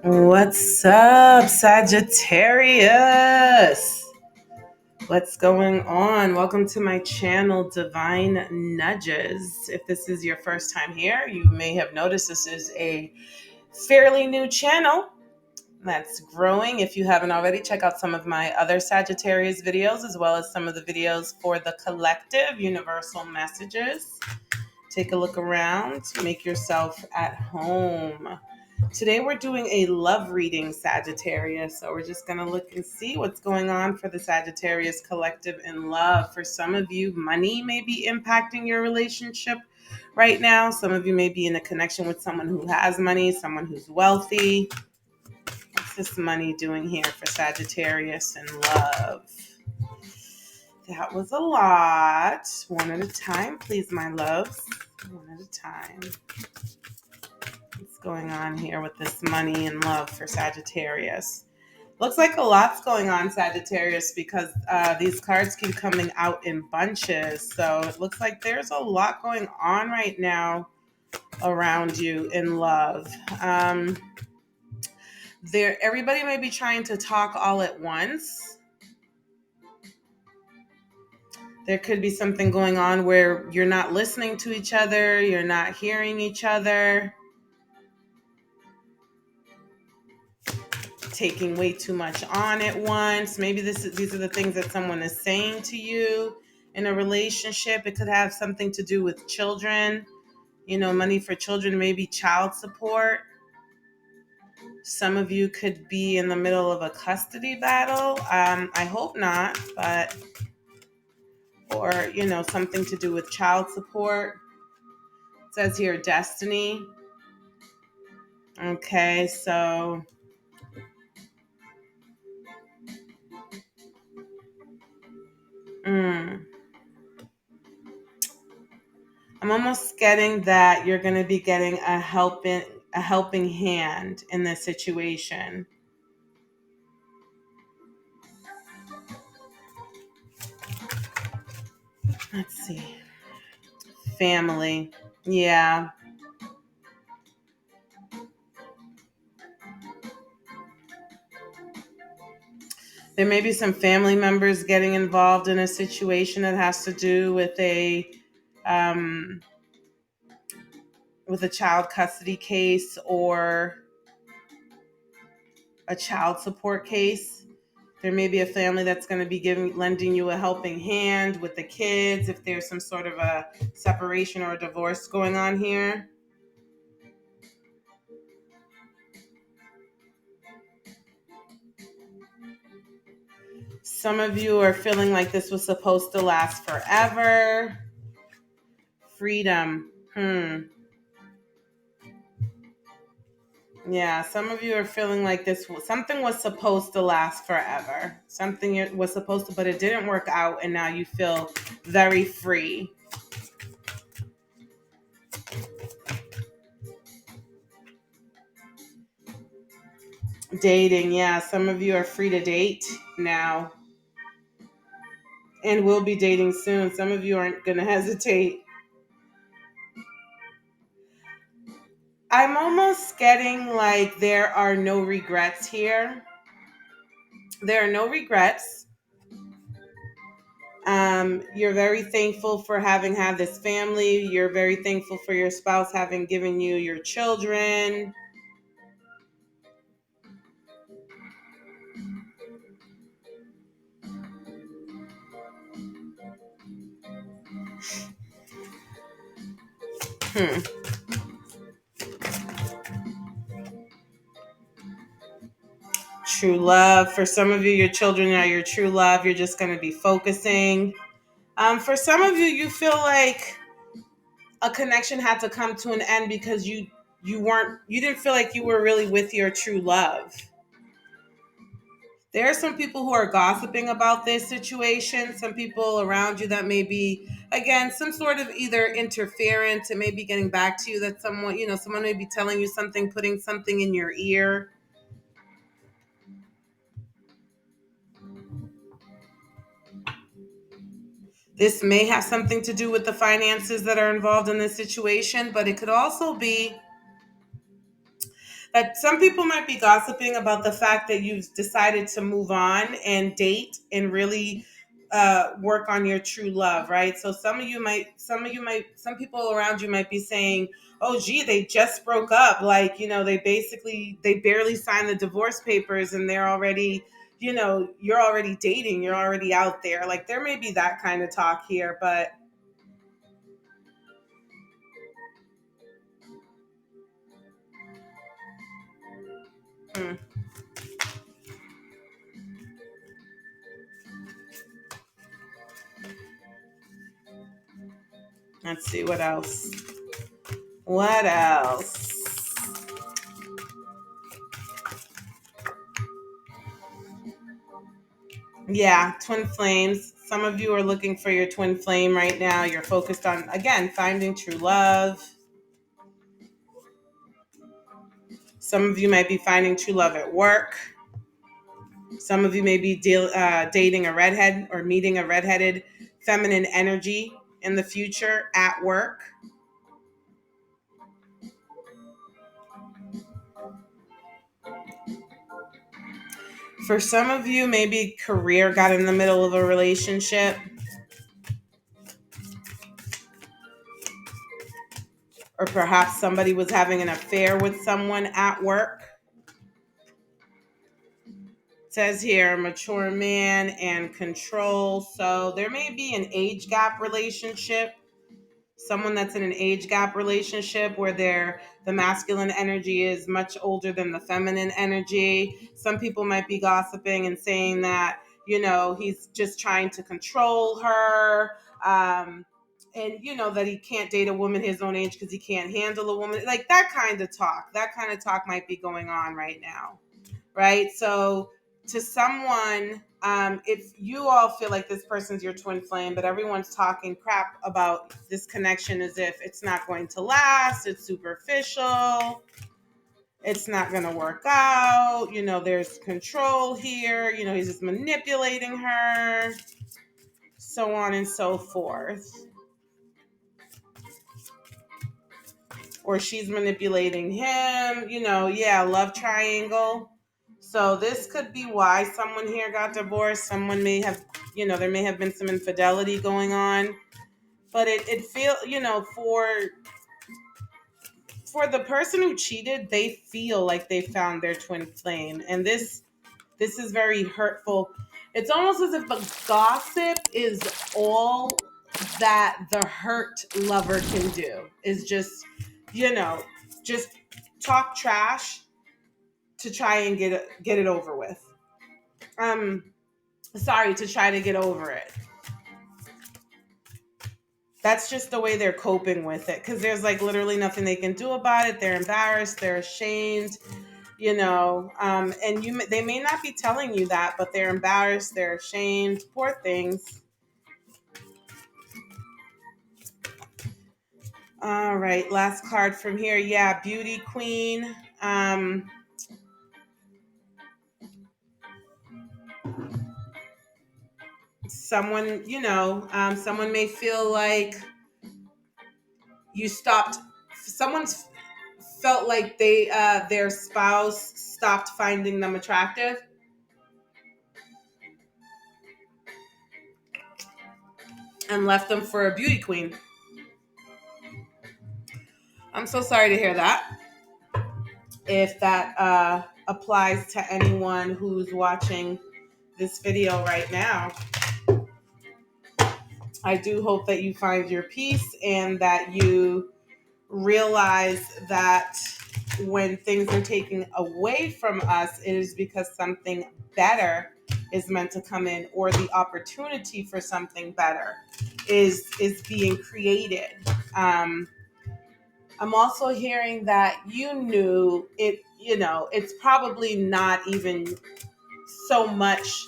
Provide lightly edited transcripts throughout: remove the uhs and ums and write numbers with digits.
What's up, Sagittarius? What's going on? Welcome to my channel, Divine Nudges. If this is your first time here, you may have noticed this is a fairly new channel that's growing. If you haven't already, check out some of my other Sagittarius videos, as well as some of the videos for the collective universal messages. Take a look around, make yourself at home. Today we're doing a love reading, Sagittarius. So we're just going to look and see what's going on for the Sagittarius collective in love. For some of you, money may be impacting your relationship right now. Some of you may be in a connection with someone who has money, someone who's wealthy. What's this money doing here for Sagittarius in love? That was a lot. One at a time, please, my loves. One at a time. What's going on here with this money and love for Sagittarius? Looks like a lot's going on, Sagittarius, because these cards keep coming out in bunches. So it looks like there's a lot going on right now around you in love. Everybody may be trying to talk all at once. There could be something going on where you're not listening to each other, you're not hearing each other, taking way too much on at once. Maybe these are the things that someone is saying to you in a relationship. It could have something to do with children, money for children, maybe child support. Some of you could be in the middle of a custody battle. I hope not, or something to do with child support. It says here destiny. Okay, so I'm almost getting that you're going to be getting a helping hand in this situation. Let's see. Family. Yeah. There may be some family members getting involved in a situation that has to do with a child custody case or a child support case. There may be a family that's going to be lending you a helping hand with the kids if there's some sort of a separation or a divorce going on here. Some of you are feeling like this was supposed to last forever. Freedom. Yeah, some of you are feeling like something was supposed to last forever. Something was supposed to, but it didn't work out, and now you feel very free. Dating, yeah, some of you are free to date now and will be dating soon. Some of you aren't going to hesitate. I'm almost getting like there are no regrets here. There are no regrets. You're very thankful for having had this family. You're very thankful for your spouse having given you your children. True love. For some of you, your children are your true love. You're just going to be focusing. For some of you, you feel like a connection had to come to an end because you didn't feel like you were really with your true love. There are some people who are gossiping about this situation. Some people around you that may be, again, some sort of either interference. It may be getting back to you that someone may be telling you something, putting something in your ear. This may have something to do with the finances that are involved in this situation, but it could also be that some people might be gossiping about the fact that you've decided to move on and date and really work on your true love, right? So some people around you might be saying, "Oh, gee, they just broke up. Like, they barely signed the divorce papers, and they're already, you're already dating, you're already out there." Like, there may be that kind of talk here, but hmm, let's see what else. What else? Yeah, twin flames. Some of you are looking for your twin flame right now. You're focused on, again, finding true love. Some of you might be finding true love at work. Some of you may be dating a redhead or meeting a redheaded feminine energy in the future at work. For some of you, maybe career got in the middle of a relationship, or perhaps somebody was having an affair with someone at work. Says here, mature man and control. So there may be an age gap relationship. Someone that's in an age gap relationship where the masculine energy is much older than the feminine energy. Some people might be gossiping and saying that, he's just trying to control her. And that he can't date a woman his own age because he can't handle a woman. Like that kind of talk. That kind of talk might be going on right now. Right? So to someone, if you all feel like this person's your twin flame, but everyone's talking crap about this connection as if it's not going to last, it's superficial, it's not going to work out, there's control here, he's just manipulating her, so on and so forth. Or she's manipulating him, love triangle. So this could be why someone here got divorced. Someone may have, there may have been some infidelity going on. But it feel, for the person who cheated, they feel like they found their twin flame. And this is very hurtful. It's almost as if the gossip is all that the hurt lover can do, is just, just talk trash to try and get it over with. Sorry, to try to get over it. That's just the way they're coping with it, because there's like literally nothing they can do about it. They're embarrassed, they're ashamed, and they may not be telling you that, but they're embarrassed, they're ashamed. Poor things. All right, last card from here. Yeah, beauty queen. Someone, someone may feel like you stopped. Someone's felt like their spouse stopped finding them attractive. And left them for a beauty queen. I'm so sorry to hear that. If that applies to anyone who's watching this video right now, I do hope that you find your peace and that you realize that when things are taken away from us, it is because something better is meant to come in, or the opportunity for something better is being created. I'm also hearing that you knew it, it's probably not even so much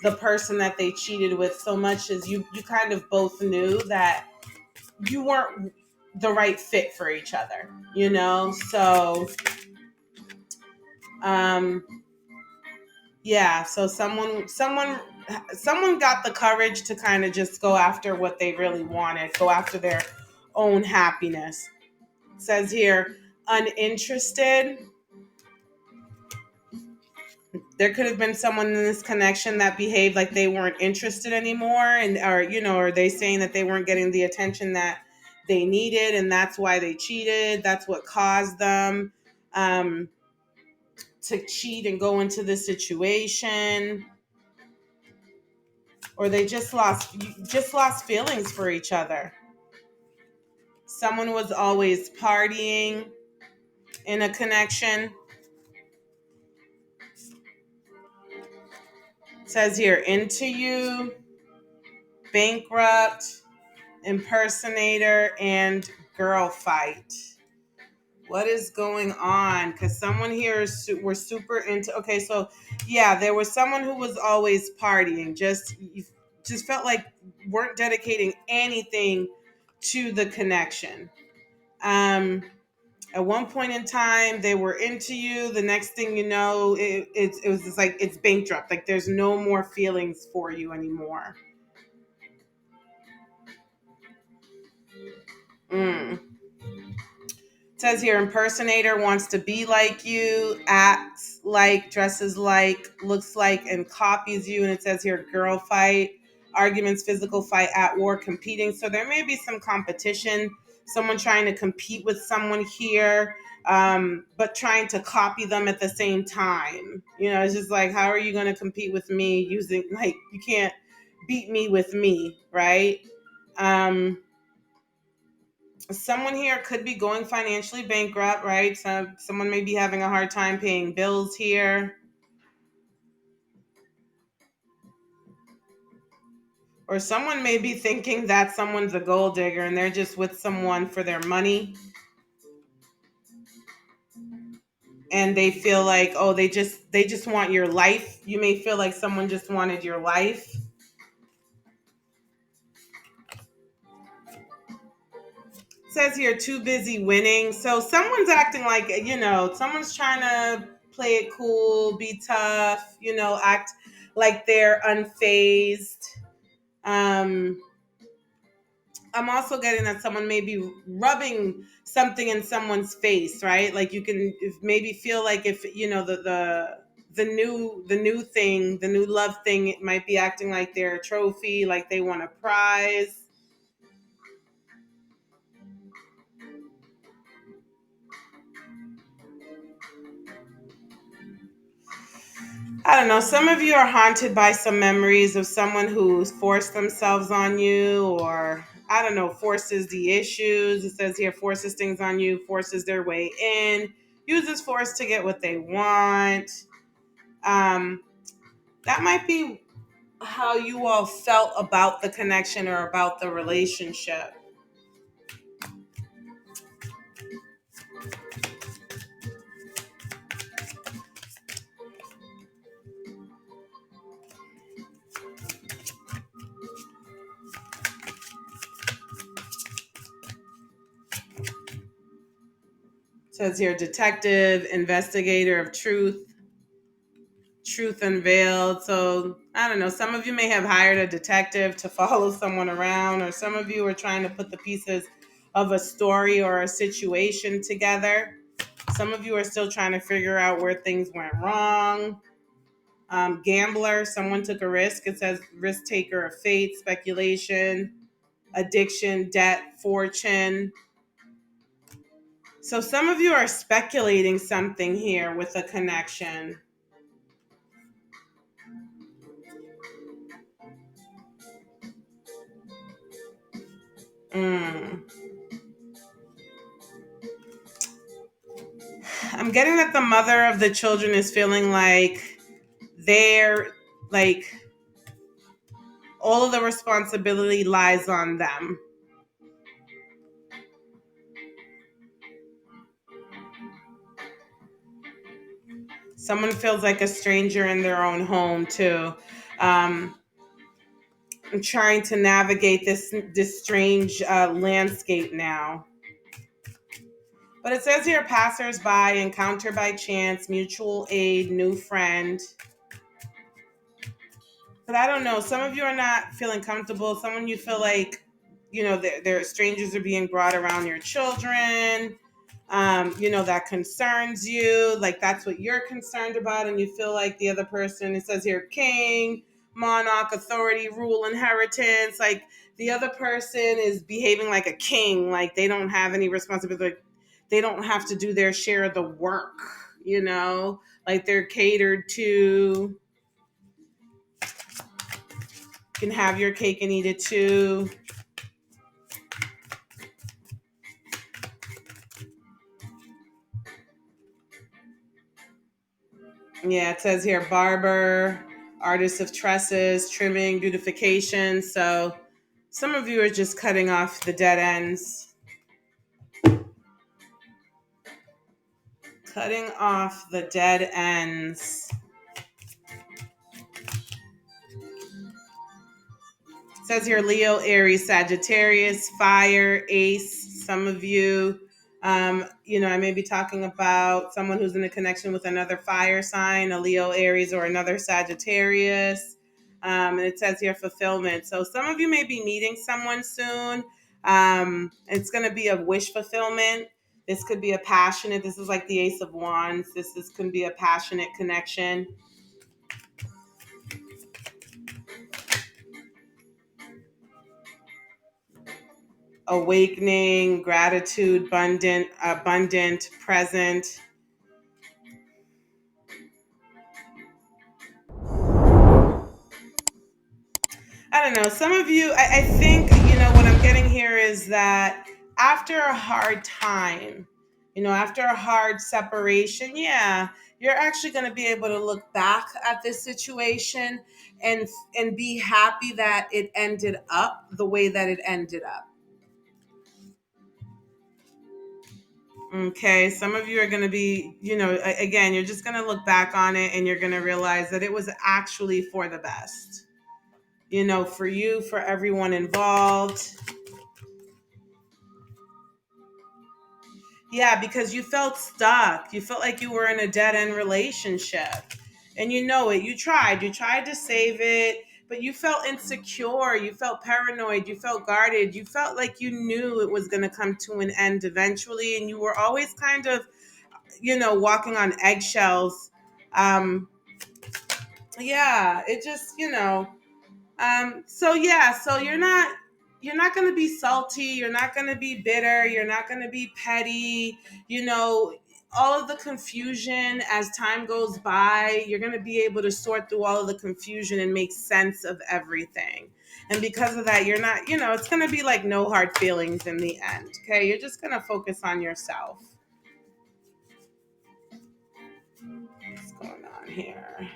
the person that they cheated with, so much as you kind of both knew that you weren't the right fit for each other, So, yeah, so someone someone got the courage to kind of just go after what they really wanted, go after their own happiness. It says here, uninterested. There could have been someone in this connection that behaved like they weren't interested anymore, and or they saying that they weren't getting the attention that they needed, and that's why they cheated. That's what caused them um, to cheat and go into this situation, or they just lost feelings for each other. Someone was always partying in a connection. It says here, into you, bankrupt, impersonator, and girl fight. What is going on? Because someone here we're super into. Okay, so yeah, there was someone who was always partying. Just felt like weren't dedicating anything to the connection. At one point in time, they were into you. The next thing you know, it was just like it's bankrupt. Like there's no more feelings for you anymore. Mm. It says here, impersonator wants to be like you, acts like, dresses like, looks like, and copies you. And it says here, girl fight, arguments, physical fight, at war, competing. So there may be some competition, someone trying to compete with someone here, but trying to copy them at the same time. It's just like, how are you going to compete with me using, like, you can't beat me with me, right? Um, Someone here could be going financially bankrupt, right? Someone may be having a hard time paying bills here. Or someone may be thinking that someone's a gold digger and they're just with someone for their money. And they feel like, oh, they just want your life. You may feel like someone just wanted your life. It says here, too busy winning. So someone's acting like, someone's trying to play it cool, be tough, act like they're unfazed. Um, I'm also getting that someone may be rubbing something in someone's face, right? Like you can maybe feel like if the new thing, the new love thing, it might be acting like they're a trophy, like they want a prize. I don't know. Some of you are haunted by some memories of someone who's forced themselves on you, or I don't know, forces the issues. It says here, forces things on you, forces their way in, uses force to get what they want. Um, that might be how you all felt about the connection or about the relationship. It says here, detective, investigator of truth unveiled. So I don't know. Some of you may have hired a detective to follow someone around, or some of you are trying to put the pieces of a story or a situation together. Some of you are still trying to figure out where things went wrong. Gambler, someone took a risk. It says risk taker of fate, speculation, addiction, debt, fortune. So some of you are speculating something here with a connection. Mm. I'm getting that the mother of the children is feeling like they're like all of the responsibility lies on them. Someone feels like a stranger in their own home too. Um, I'm trying to navigate this strange landscape now. But it says here, passersby, encounter by chance, mutual aid, new friend. But I don't know. Some of you are not feeling comfortable. Someone you feel like, their strangers are being brought around your children. That concerns you. Like that's what you're concerned about, and you feel like the other person. It says here, king, monarch, authority, rule, inheritance. Like the other person is behaving like a king. Like they don't have any responsibility. Like, they don't have to do their share of the work. Like they're catered to. Can have your cake and eat it too. Yeah, it says here barber, artist of tresses, trimming, beautification. So some of you are just cutting off the dead ends. Cutting off the dead ends. It says here Leo, Aries, Sagittarius, fire, ace. Some of you, I may be talking about someone who's in a connection with another fire sign, a Leo, Aries, or another Sagittarius. And it says here fulfillment. So some of you may be meeting someone soon. It's going to be a wish fulfillment. This could be a passionate. This is like the Ace of Wands. This could be a passionate connection. Awakening, gratitude, abundant, present. I don't know. Some of you, I think, what I'm getting here is that after a hard time, after a hard separation, yeah, you're actually going to be able to look back at this situation and and be happy that it ended up the way that it ended up. Okay, some of you are going to be, again, you're just going to look back on it and you're going to realize that it was actually for the best, for you, for everyone involved. Yeah, because you felt stuck. You felt like you were in a dead end relationship. And you know it. You tried to save it, but you felt insecure. You felt paranoid. You felt guarded. You felt like you knew it was going to come to an end eventually. And you were always kind of, walking on eggshells. Um, yeah, it just, so yeah, so you're not going to be salty, you're not going to be bitter, you're not going to be petty, you know, all of the confusion as time goes by, you're going to be able to sort through all of the confusion and make sense of everything. And because of that, you're not, it's going to be like no hard feelings in the end. Okay? You're just going to focus on yourself. What's going on here?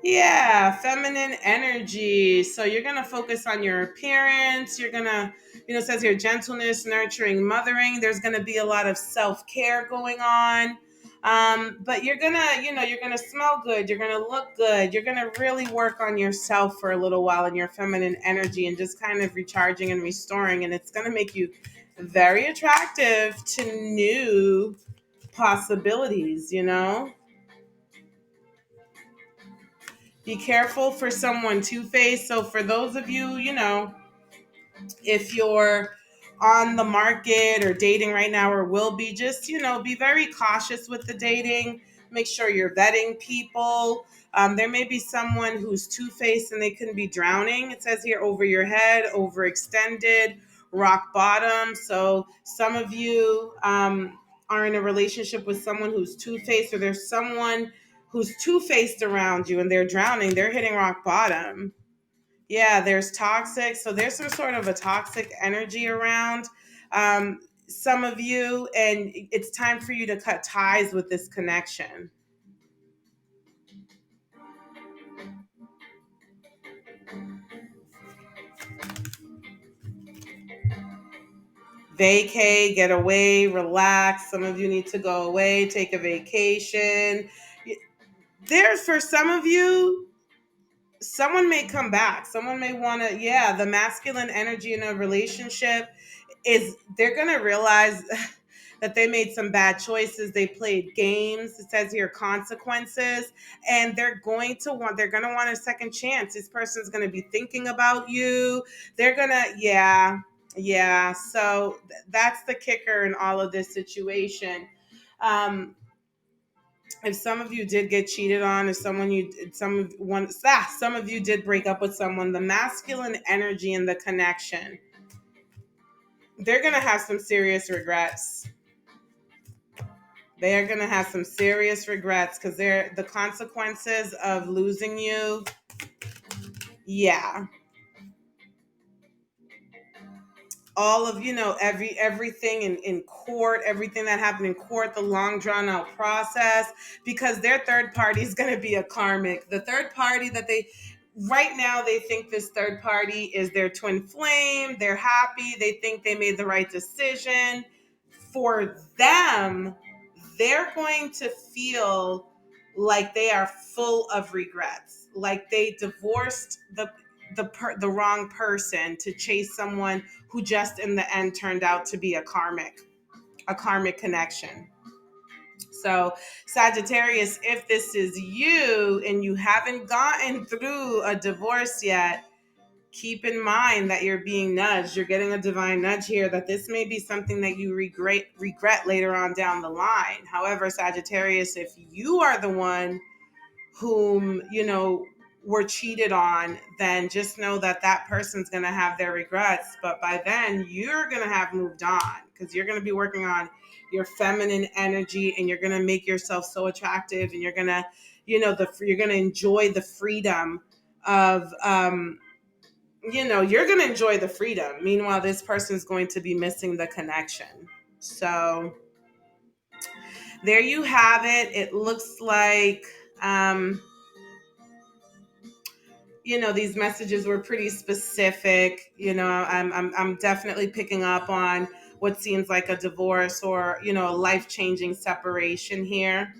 Yeah, feminine energy. So you're going to focus on your appearance. You're going to, it says here gentleness, nurturing, mothering. There's going to be a lot of self-care going on. But you're going to, you're going to smell good. You're going to look good. You're going to really work on yourself for a little while in your feminine energy and just kind of recharging and restoring. And it's going to make you very attractive to new possibilities. Be careful for someone two-faced. So for those of you, if you're on the market or dating right now or will be, just, be very cautious with the dating. Make sure you're vetting people. There may be someone who's two-faced and they can be drowning. It says here over your head, overextended, rock bottom. So some of you are in a relationship with someone who's two-faced, or there's someone who's two-faced around you and they're drowning. They're hitting rock bottom. Yeah, there's toxic. So there's some sort of a toxic energy around some of you, and it's time for you to cut ties with this connection. Vacay, get away, relax. Some of you need to go away, take a vacation. There's, for some of you, someone may come back. Someone may want to, yeah, the masculine energy in a relationship is, they're going to realize that they made some bad choices. They played games. It says here consequences, and they're going to want a second chance. This person's going to be thinking about you. They're going to, yeah. Yeah. So that's the kicker in all of this situation. If some of you did get cheated on, if some of you did break up with someone, the masculine energy and the connection, they're gonna have some serious regrets. They are gonna have some serious regrets because they're the consequences of losing you. Yeah, all of everything in court, everything that happened in court, the long drawn out process, because their third party is going to be a karmic. The third party that they right now, they think this third party is their twin flame. They're happy, they think they made the right decision. For them, they're going to feel like they are full of regrets, like they divorced the wrong person to chase someone who just in the end turned out to be a karmic connection. So Sagittarius, if this is you and you haven't gotten through a divorce yet, keep in mind that you're being nudged. You're getting a divine nudge here that this may be something that you regret later on down the line. However, Sagittarius, if you are the one whom were cheated on, then just know that that person's going to have their regrets, but by then you're going to have moved on, because you're going to be working on your feminine energy, and you're going to make yourself so attractive, and you're going to you're going to enjoy the freedom of you're going to enjoy the freedom. Meanwhile, this person's going to be missing the connection. So there you have it. It looks like these messages were pretty specific. I'm definitely picking up on what seems like a divorce or, a life-changing separation here.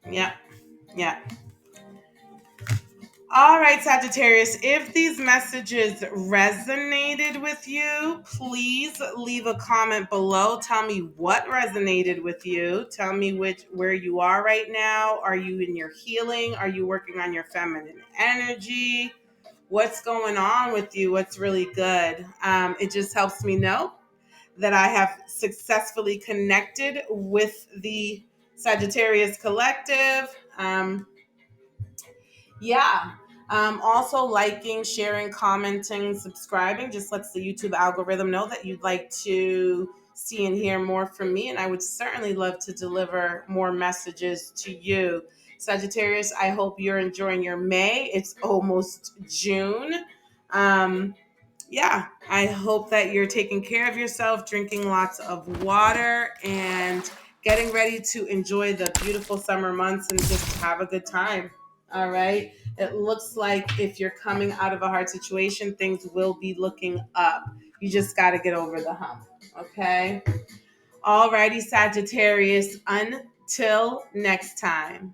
Yeah. Yeah. All right, Sagittarius, if these messages resonated with you, please leave a comment below. Tell me what resonated with you. Tell me where you are right now. Are you in your healing? Are you working on your feminine energy? What's going on with you? What's really good? It just helps me know that I have successfully connected with the Sagittarius collective. Yeah. Also, liking, sharing, commenting, subscribing just lets the YouTube algorithm know that you'd like to see and hear more from me. And I would certainly love to deliver more messages to you. Sagittarius, I hope you're enjoying your May. It's almost June. Yeah, I hope that you're taking care of yourself, drinking lots of water, and getting ready to enjoy the beautiful summer months and just have a good time. All right. It looks like if you're coming out of a hard situation, things will be looking up. You just got to get over the hump. Okay. All righty, Sagittarius. Until next time.